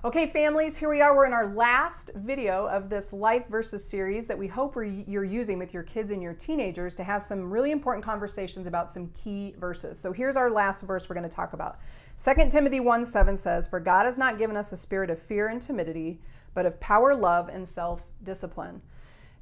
Okay, families, here we are. We're in our last video of this Life Verses series that we hope you're using with your kids and your teenagers to have some really important conversations about some key verses. So here's our last verse we're going to talk about. 2 Timothy 1:7 says, "For God has not given us a spirit of fear and timidity, but of power, love, and self-discipline."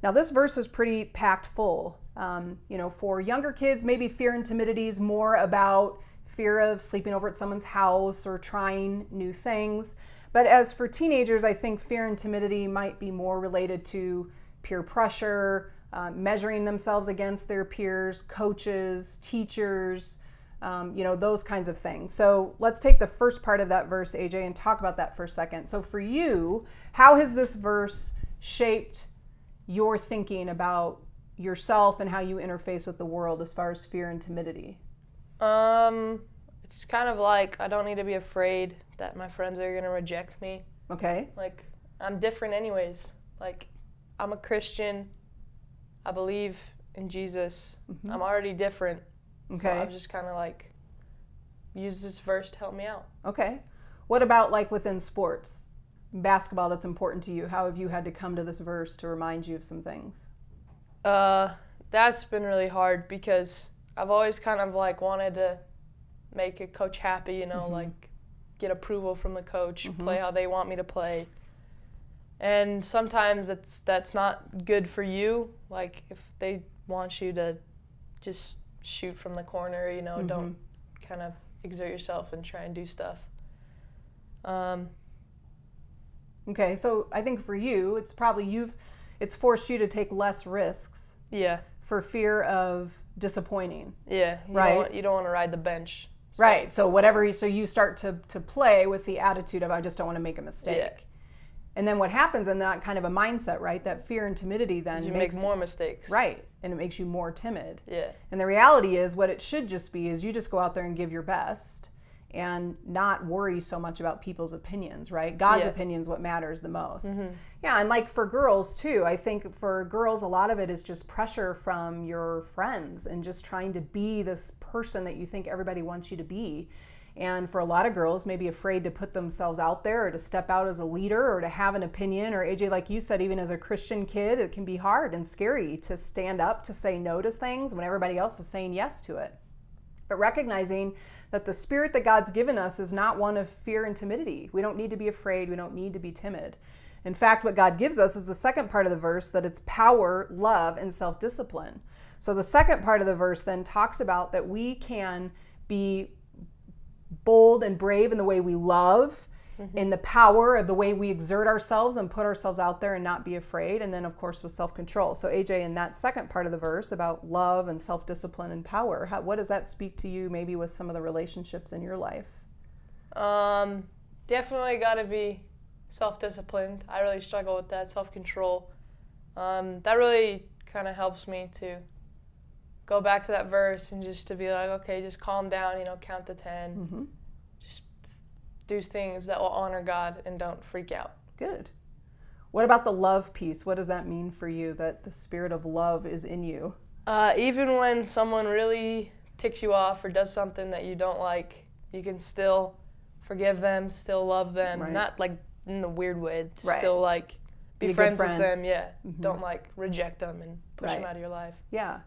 Now this verse is pretty packed full. For younger kids, maybe fear and timidity is more about fear of sleeping over at someone's house or trying new things. But as for teenagers, I think fear and timidity might be more related to peer pressure, measuring themselves against their peers, coaches, teachers, those kinds of things. So let's take the first part of that verse, AJ, and talk about that for a second. So for you, how has this verse shaped your thinking about yourself and how you interface with the world as far as fear and timidity? It's kind of like I don't need to be afraid that my friends are going to reject me. Okay. Like, I'm different anyways. Like, I'm a Christian. I believe in Jesus. Mm-hmm. I'm already different. Okay. So I've just kind of like used this verse to help me out. Okay. What about like within sports? Basketball that's important to you. How have you had to come to this verse to remind you of some things? That's been really hard because I've always kind of like wanted to make a coach happy, mm-hmm. like get approval from the coach, mm-hmm. play how they want me to play. And sometimes that's not good for you. Like if they want you to just shoot from the corner, mm-hmm. don't kind of exert yourself and try and do stuff. Okay, so I think for you, it's probably it's forced you to take less risks. Yeah. For fear of disappointing. Yeah. You don't want to ride the bench. So. Right. So so you start to play with the attitude of I just don't want to make a mistake. Yeah. And then what happens in that kind of a mindset, right? That fear and timidity then make more mistakes. Right. And it makes you more timid. Yeah. And the reality is what it should just be is you just go out there and give your best and not worry so much about people's opinions, right? God's opinion's what matters the most. Mm-hmm. Yeah, and like for girls too, I think for girls a lot of it is just pressure from your friends and just trying to be this person that you think everybody wants you to be. And for a lot of girls, maybe afraid to put themselves out there or to step out as a leader or to have an opinion, or AJ, like you said, even as a Christian kid, it can be hard and scary to stand up to say no to things when everybody else is saying yes to it. But recognizing that the spirit that God's given us is not one of fear and timidity. We don't need to be afraid. We don't need to be timid. In fact, what God gives us is the second part of the verse, that it's power, love, and self-discipline. So the second part of the verse then talks about that we can be bold and brave in the way we love, mm-hmm. in the power of the way we exert ourselves and put ourselves out there and not be afraid, and then of course with self-control. So AJ, in that second part of the verse about love and self-discipline and power, what does that speak to you maybe with some of the relationships in your life? Definitely got to be self-disciplined. I really struggle with that, self-control. That really kind of helps me to go back to that verse and just to be like, okay, just calm down, count to 10. Mm-hmm. Just do things that will honor God and don't freak out. Good. What about the love piece? What does that mean for you, that the spirit of love is in you? Even when someone really ticks you off or does something that you don't like, you can still forgive them, still love them, right. Not like in a weird way, right. Still like be friends with them, yeah. Mm-hmm. Don't like reject them and push them out of your life. Yeah.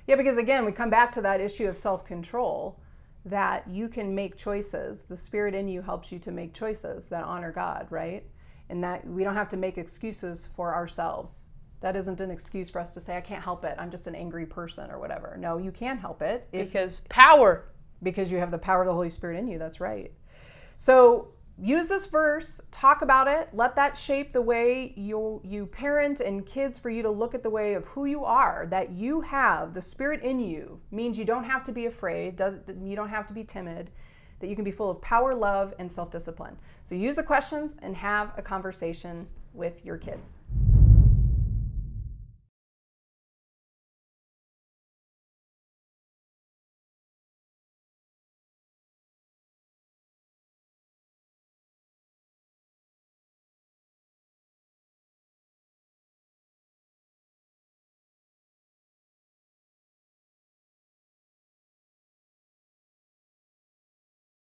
Yeah, because again, we come back to that issue of self-control, that you can make choices. The spirit in you helps you to make choices that honor God, right? And that we don't have to make excuses for ourselves. That isn't an excuse for us to say, I can't help it, I'm just an angry person or whatever. No, you can help it. Because power. Because you have the power of the Holy Spirit in you, that's right. So use this verse, talk about it, let that shape the way you parent and kids, for you to look at the way of who you are, that you have the Spirit in you, means you don't have to be afraid, you don't have to be timid, that you can be full of power, love, and self-discipline. So use the questions and have a conversation with your kids.